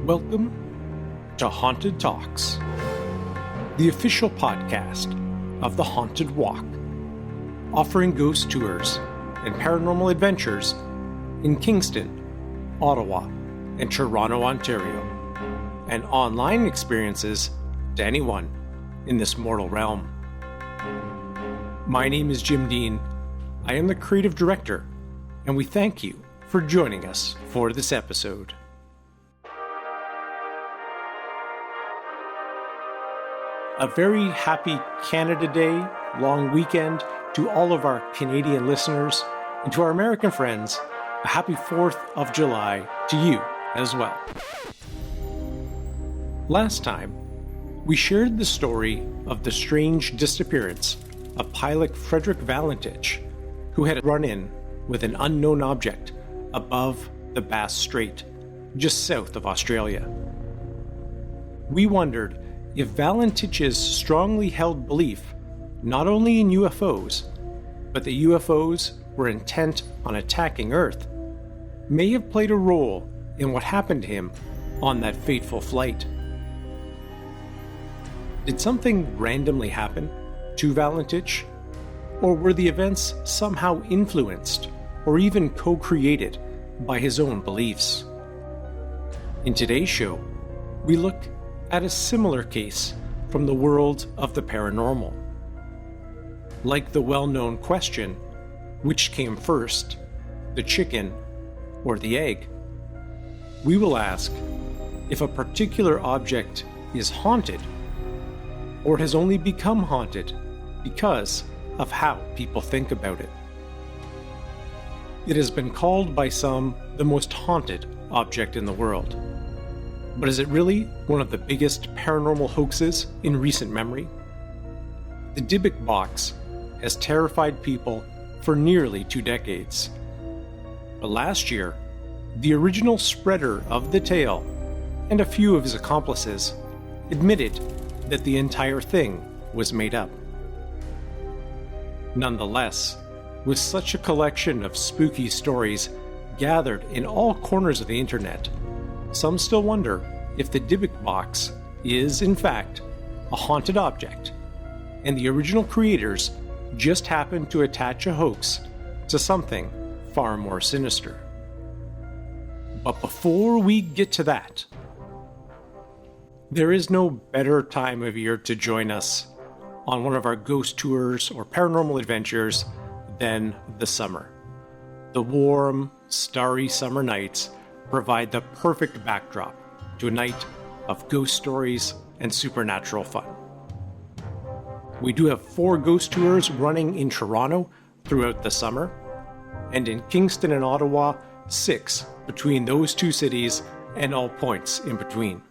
Welcome to Haunted Talks, the official podcast of The Haunted Walk, offering ghost tours and paranormal adventures in Kingston, Ottawa, and Toronto, Ontario, and online experiences to anyone in this mortal realm. My name is Jim Dean. I am the creative director, and we thank you for joining us for this episode. A very happy Canada Day, long weekend to all of our Canadian listeners, and to our American friends, a happy 4th of July to you as well. Last time, we shared the story of the strange disappearance of pilot Frederick Valentich, who had run in with an unknown object above the Bass Strait, just south of Australia. We wondered if Valentich's strongly held belief not only in UFOs, but that UFOs were intent on attacking Earth, may have played a role in what happened to him on that fateful flight. Did something randomly happen to Valentich, or were the events somehow influenced or even co-created by his own beliefs? In today's show, we look at a similar case from the world of the paranormal. Like the well-known question, which came first, the chicken or the egg? We will ask if a particular object is haunted or has only become haunted because of how people think about it. It has been called by some the most haunted object in the world. But is it really one of the biggest paranormal hoaxes in recent memory? The Dybbuk Box has terrified people for nearly 2 decades. But last year, the original spreader of the tale and a few of his accomplices admitted that the entire thing was made up. Nonetheless, with such a collection of spooky stories gathered in all corners of the internet, some still wonder if the Dybbuk Box is, in fact, a haunted object, and the original creators just happened to attach a hoax to something far more sinister. But before we get to that, there is no better time of year to join us on one of our ghost tours or paranormal adventures than the summer. The warm, starry summer nights provide the perfect backdrop to a night of ghost stories and supernatural fun. We do have 4 ghost tours running in Toronto throughout the summer, and in Kingston and Ottawa, 6 between those 2 cities and all points in between.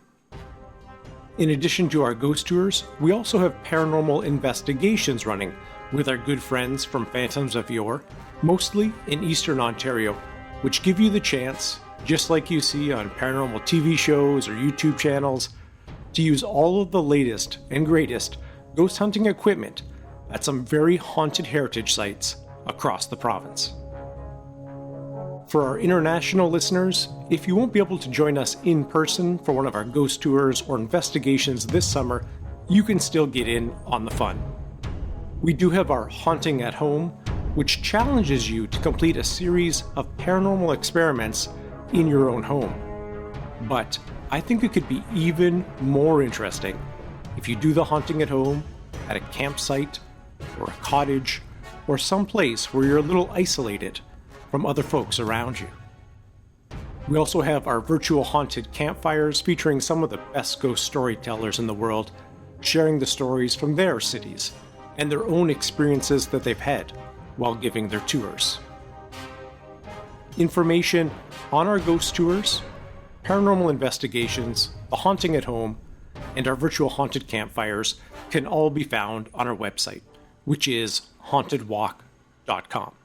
In addition to our ghost tours, we also have paranormal investigations running with our good friends from Phantoms of Yore, mostly in Eastern Ontario, which give you the chance, just like you see on paranormal TV shows or YouTube channels, to use all of the latest and greatest ghost hunting equipment at some very haunted heritage sites across the province. For our international listeners, if you won't be able to join us in person for one of our ghost tours or investigations this summer, you can still get in on the fun. We do have our Haunting at Home, which challenges you to complete a series of paranormal experiments in your own home. But I think it could be even more interesting if you do the haunting at home at a campsite or a cottage or some place where you're a little isolated from other folks around you. We also have our virtual haunted campfires featuring some of the best ghost storytellers in the world, sharing the stories from their cities and their own experiences that they've had while giving their tours. Information on our ghost tours, paranormal investigations, the haunting at home, and our virtual haunted campfires can all be found on our website, which is hauntedwalk.com.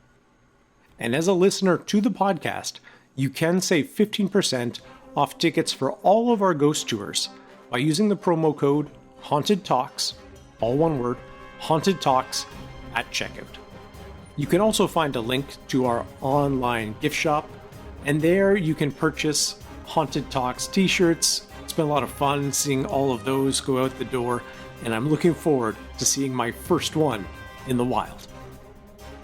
And as a listener to the podcast, you can save 15% off tickets for all of our ghost tours by using the promo code Haunted Talks, all one word, Haunted Talks, at checkout. You can also find a link to our online gift shop, and there you can purchase Haunted Talks t-shirts. It's been a lot of fun seeing all of those go out the door, and I'm looking forward to seeing my first one in the wild.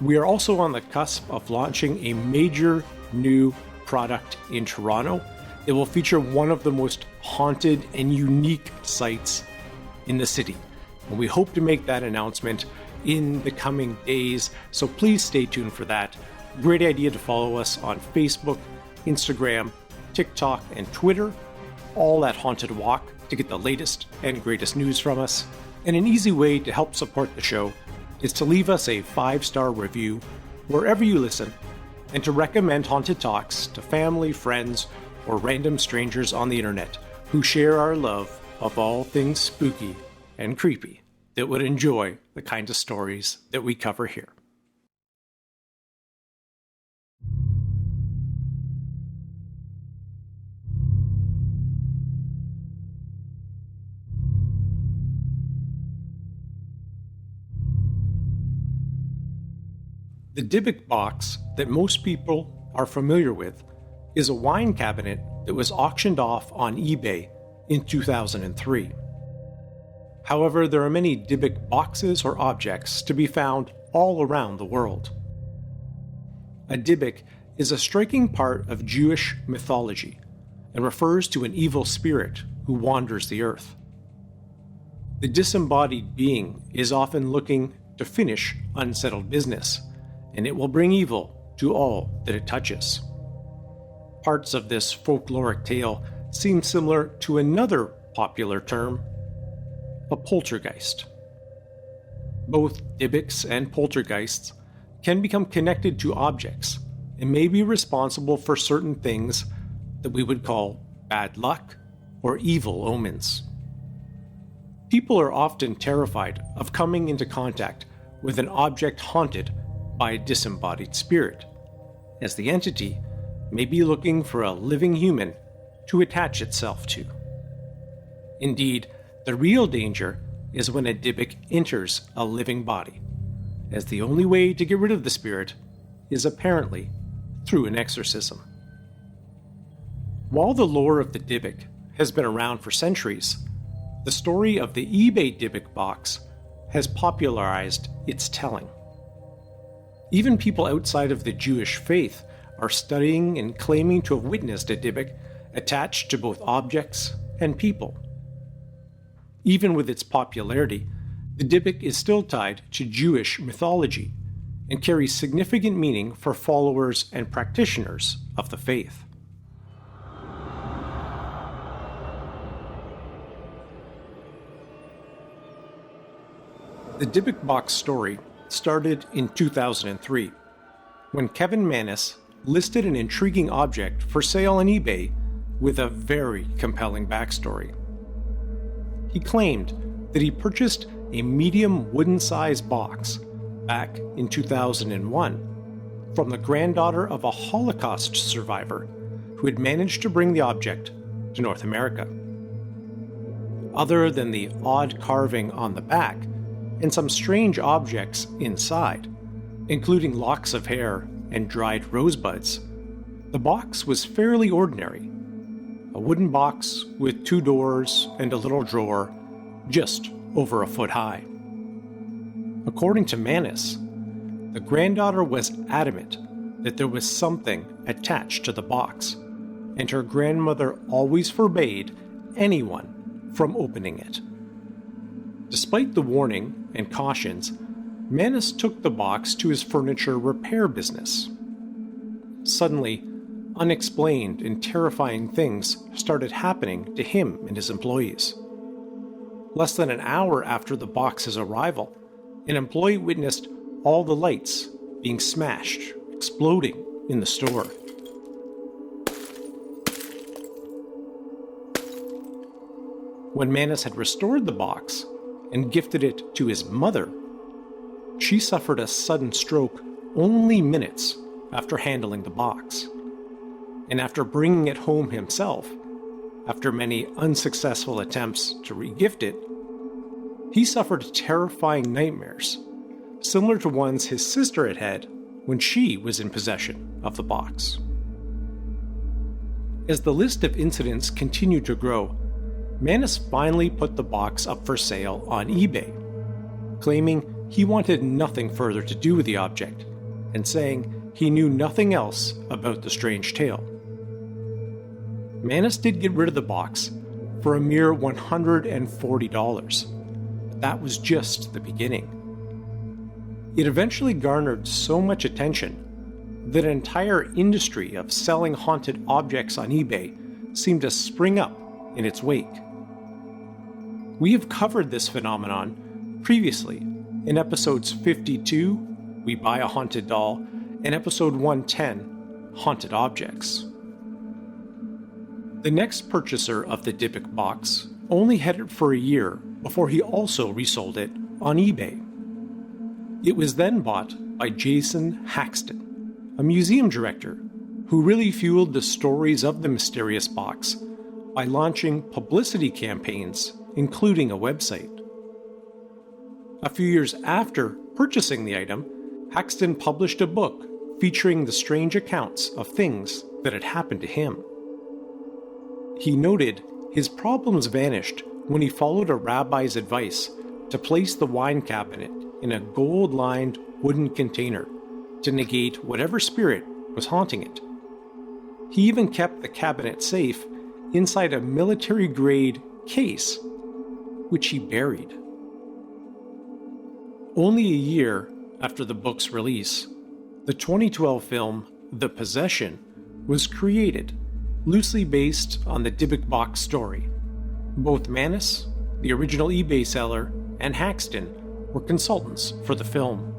We are also on the cusp of launching a major new product in Toronto. It will feature one of the most haunted and unique sites in the city. And we hope to make that announcement in the coming days, so please stay tuned for that. Great idea to follow us on Facebook, Instagram, TikTok, and Twitter, all at Haunted Walk, to get the latest and greatest news from us. And an easy way to help support the show is to leave us a 5-star review wherever you listen, and to recommend Haunted Talks to family, friends, or random strangers on the internet who share our love of all things spooky and creepy that would enjoy the kind of stories that we cover here. The Dybbuk Box that most people are familiar with is a wine cabinet that was auctioned off on eBay in 2003. However, there are many Dybbuk boxes or objects to be found all around the world. A Dybbuk is a striking part of Jewish mythology and refers to an evil spirit who wanders the earth. The disembodied being is often looking to finish unsettled business, and it will bring evil to all that it touches. Parts of this folkloric tale seem similar to another popular term, a poltergeist. Both Dybbuks and poltergeists can become connected to objects and may be responsible for certain things that we would call bad luck or evil omens. People are often terrified of coming into contact with an object haunted by a disembodied spirit, as the entity may be looking for a living human to attach itself to. Indeed, the real danger is when a Dybbuk enters a living body, as the only way to get rid of the spirit is apparently through an exorcism. While the lore of the Dybbuk has been around for centuries, the story of the eBay Dybbuk box has popularized its telling. Even people outside of the Jewish faith are studying and claiming to have witnessed a Dybbuk attached to both objects and people. Even with its popularity, the Dybbuk is still tied to Jewish mythology and carries significant meaning for followers and practitioners of the faith. The Dybbuk Box story started in 2003, when Kevin Mannis listed an intriguing object for sale on eBay with a very compelling backstory. He claimed that he purchased a medium wooden-sized box back in 2001 from the granddaughter of a Holocaust survivor who had managed to bring the object to North America. Other than the odd carving on the back and some strange objects inside, including locks of hair and dried rosebuds, the box was fairly ordinary. A wooden box with 2 doors and a little drawer, just over a foot high. According to Mannis, the granddaughter was adamant that there was something attached to the box, and her grandmother always forbade anyone from opening it. Despite the warning and cautions, Mannis took the box to his furniture repair business. Suddenly, unexplained and terrifying things started happening to him and his employees. Less than an hour after the box's arrival, an employee witnessed all the lights being smashed, exploding in the store. When Mannis had restored the box and gifted it to his mother, she suffered a sudden stroke only minutes after handling the box. And after bringing it home himself, after many unsuccessful attempts to regift it, he suffered terrifying nightmares, similar to ones his sister had had when she was in possession of the box. As the list of incidents continued to grow, Manus finally put the box up for sale on eBay, claiming he wanted nothing further to do with the object, and saying he knew nothing else about the strange tale. Manus did get rid of the box for a mere $140, but that was just the beginning. It eventually garnered so much attention that an entire industry of selling haunted objects on eBay seemed to spring up in its wake. We have covered this phenomenon previously in episodes 52, We Buy a Haunted Doll, and episode 110, Haunted Objects. The next purchaser of the Dybbuk Box only had it for a year before he also resold it on eBay. It was then bought by Jason Haxton, a museum director who really fueled the stories of the mysterious box by launching publicity campaigns, including a website. A few years after purchasing the item, Haxton published a book featuring the strange accounts of things that had happened to him. He noted his problems vanished when he followed a rabbi's advice to place the wine cabinet in a gold-lined wooden container to negate whatever spirit was haunting it. He even kept the cabinet safe inside a military-grade case, which he buried. Only a year after the book's release, the 2012 film The Possession was created, loosely based on the Dybbuk Box story. Both Manus, the original eBay seller, and Haxton were consultants for the film.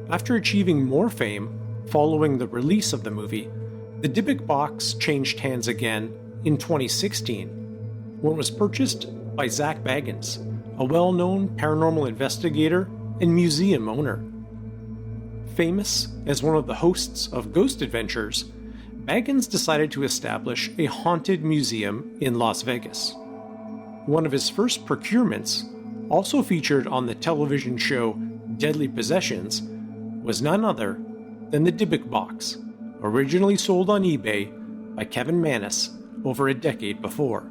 After achieving more fame following the release of the movie, the Dybbuk Box changed hands again in 2016, when it was purchased by Zach Bagans, a well-known paranormal investigator and museum owner. Famous as one of the hosts of Ghost Adventures, Bagans decided to establish a haunted museum in Las Vegas. One of his first procurements, also featured on the television show Deadly Possessions, was none other than the Dybbuk Box, originally sold on eBay by Kevin Manus over a decade before.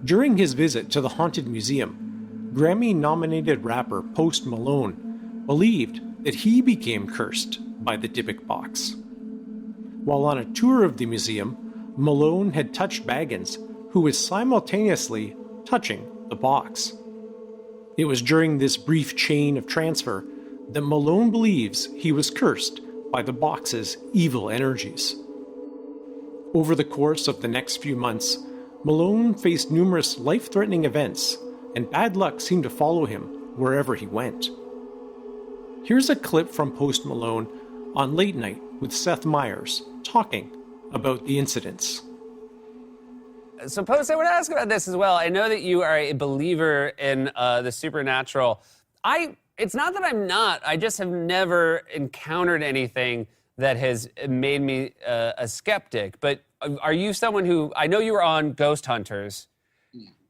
During his visit to the haunted museum, Grammy-nominated rapper Post Malone believed that he became cursed by the Dybbuk Box. While on a tour of the museum, Malone had touched Bagans, who was simultaneously touching the box. It was during this brief chain of transfer that Malone believes he was cursed by the box's evil energies. Over the course of the next few months, Malone faced numerous life-threatening events, and bad luck seemed to follow him wherever he went. Here's a clip from Post Malone on Late Night with Seth Meyers talking about the incidents. Suppose I would ask about this as well. I know that you are a believer in the supernatural. It's not that I'm not. I just have never encountered anything that has made me a skeptic. But are you someone who... I know you were on Ghost Hunters.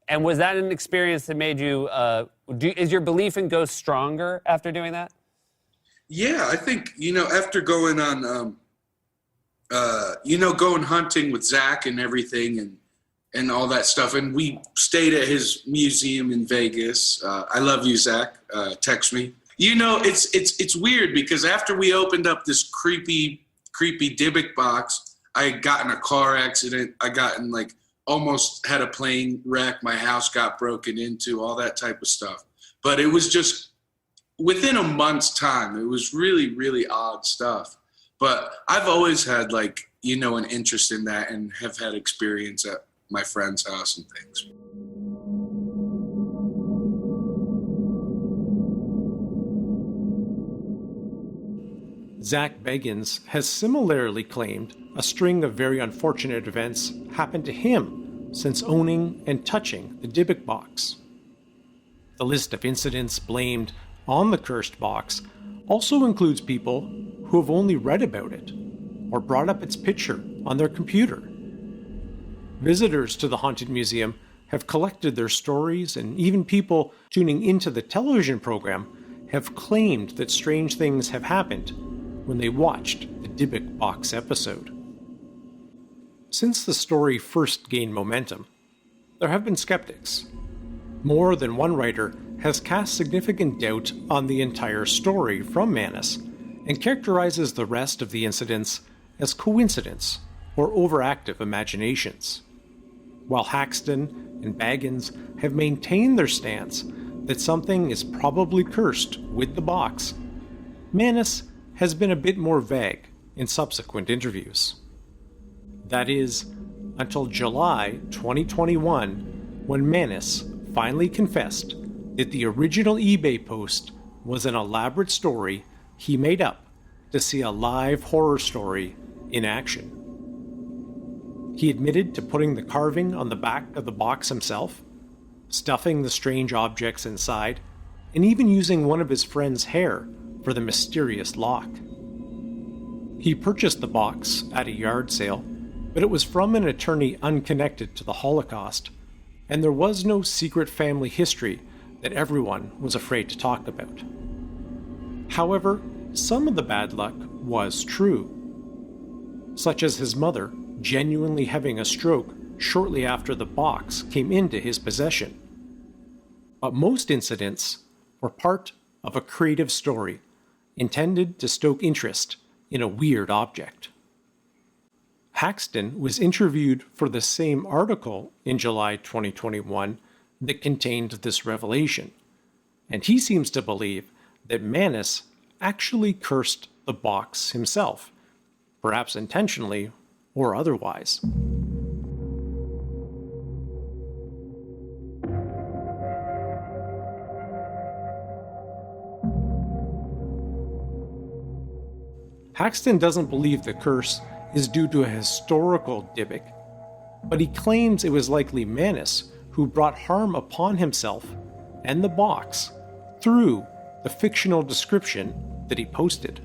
And was that an experience that made you... is your belief in ghosts stronger after doing that? Yeah, I think, after going on... going hunting with Zach and everything and all that stuff. And we stayed at his museum in Vegas. I love you, Zach. Text me. It's weird because after we opened up this creepy Dybbuk box, I got in a car accident. I got in almost had a plane wreck. My house got broken into, all that type of stuff. But it was just within a month's time. It was really, really odd stuff. But I've always had an interest in that and have had experience at my friend's house and things. Zach Bagans has similarly claimed a string of very unfortunate events happened to him since owning and touching the Dybbuk Box. The list of incidents blamed on the cursed box also includes people who have only read about it or brought up its picture on their computer. Visitors to the Haunted Museum have collected their stories, and even people tuning into the television program have claimed that strange things have happened when they watched the Dybbuk Box episode. Since the story first gained momentum, there have been skeptics. More than one writer has cast significant doubt on the entire story from Manus and characterizes the rest of the incidents as coincidence or overactive imaginations, while Haxton and Baggins have maintained their stance that something is probably cursed with the box. Manus has been a bit more vague in subsequent interviews. That is, until July 2021, when Manus finally confessed that the original eBay post was an elaborate story he made up to see a live horror story in action. He admitted to putting the carving on the back of the box himself, stuffing the strange objects inside, and even using one of his friend's hair for the mysterious lock. He purchased the box at a yard sale, but it was from an attorney unconnected to the Holocaust, and there was no secret family history that everyone was afraid to talk about. However, some of the bad luck was true, such as his mother genuinely having a stroke shortly after the box came into his possession. But most incidents were part of a creative story intended to stoke interest in a weird object. Haxton was interviewed for the same article in July 2021 that contained this revelation, and he seems to believe that Manus actually cursed the box himself, perhaps intentionally or otherwise. Haxton doesn't believe the curse is due to a historical Dybbuk, but he claims it was likely Manus who brought harm upon himself and the box through the fictional description that he posted.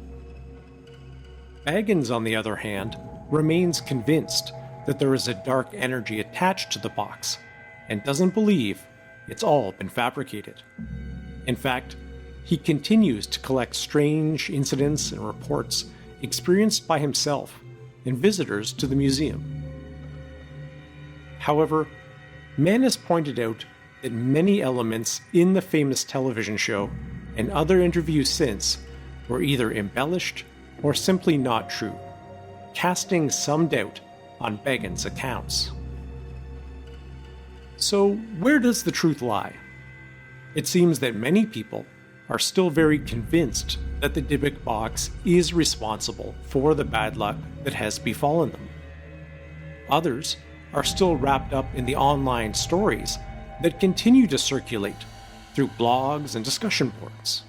Baggins, on the other hand, remains convinced that there is a dark energy attached to the box and doesn't believe it's all been fabricated. In fact, he continues to collect strange incidents and reports experienced by himself and visitors to the museum. However, Manus pointed out that many elements in the famous television show and other interviews since were either embellished or simply not true, casting some doubt on Baggins' accounts. So, where does the truth lie? It seems that many people are still very convinced that the Dybbuk Box is responsible for the bad luck that has befallen them. Others are still wrapped up in the online stories that continue to circulate through blogs and discussion boards.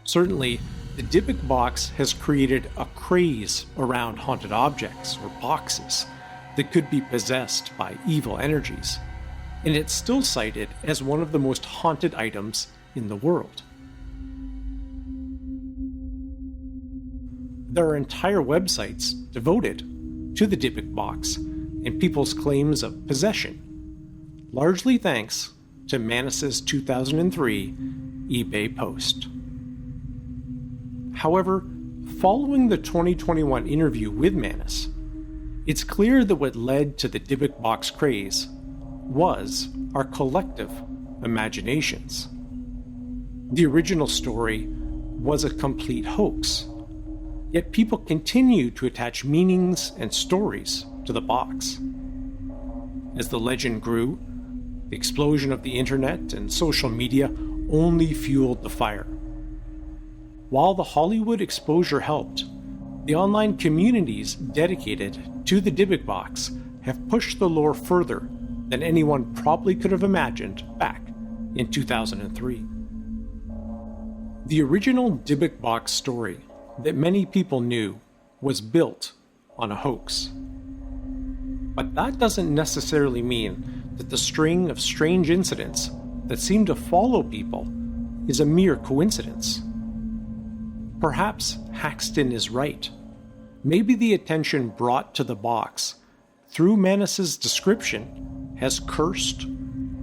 Certainly, the Dybbuk Box has created a craze around haunted objects or boxes that could be possessed by evil energies, and it's still cited as one of the most haunted items in the world. There are entire websites devoted to the Dybbuk Box and people's claims of possession, largely thanks to Manus's 2003 eBay post. However, following the 2021 interview with Manus, it's clear that what led to the Dybbuk Box craze was our collective imaginations. The original story was a complete hoax, yet people continue to attach meanings and stories to the box. As the legend grew, the explosion of the internet and social media only fueled the fire. While the Hollywood exposure helped, the online communities dedicated to the Dybbuk Box have pushed the lore further than anyone probably could have imagined back in 2003. The original Dybbuk Box story that many people knew was built on a hoax. But that doesn't necessarily mean that the string of strange incidents that seem to follow people is a mere coincidence. Perhaps Haxton is right. Maybe the attention brought to the box through Manus's description has cursed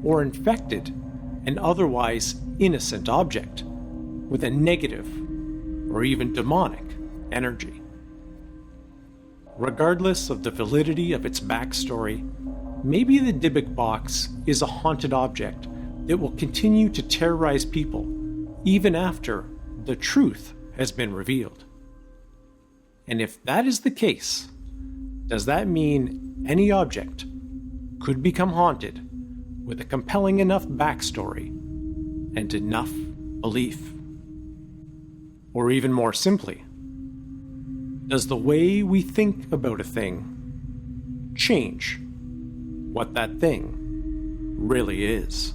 or infected an otherwise innocent object with a negative or even demonic energy. Regardless of the validity of its backstory, maybe the Dybbuk Box is a haunted object that will continue to terrorize people even after the truth has been revealed. And if that is the case, does that mean any object could become haunted with a compelling enough backstory and enough belief? Or even more simply, does the way we think about a thing change what that thing really is?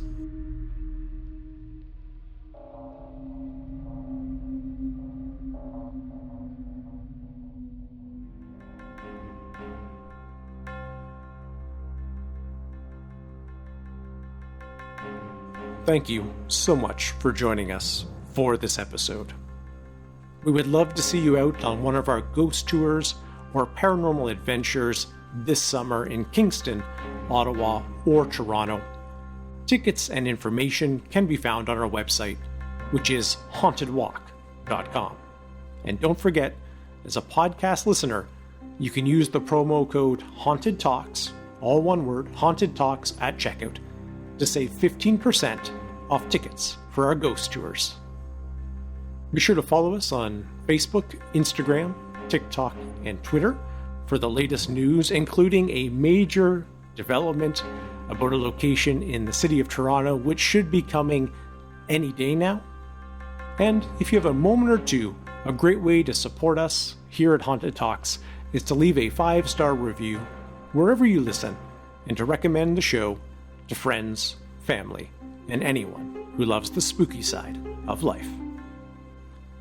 Thank you so much for joining us for this episode. We would love to see you out on one of our ghost tours or paranormal adventures this summer in Kingston, Ottawa, or Toronto. Tickets and information can be found on our website, which is hauntedwalk.com. And don't forget, as a podcast listener, you can use the promo code Haunted Talks, all one word, Haunted Talks at checkout, to save 15% off tickets for our ghost tours. Be sure to follow us on Facebook, Instagram, TikTok, and Twitter for the latest news, including a major development about a location in the city of Toronto, which should be coming any day now. And if you have a moment or two, a great way to support us here at Haunted Talks is to leave a 5-star review wherever you listen and to recommend the show to friends, family, and anyone who loves the spooky side of life.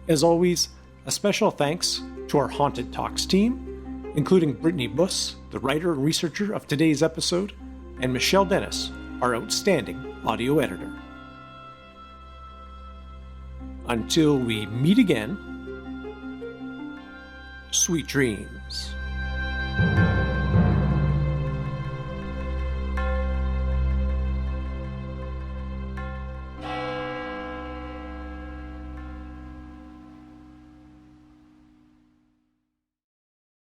As always, a special thanks to our Haunted Talks team, including Brittany Buss, the writer and researcher of today's episode, and Michelle Dennis, our outstanding audio editor. Until we meet again, sweet dreams.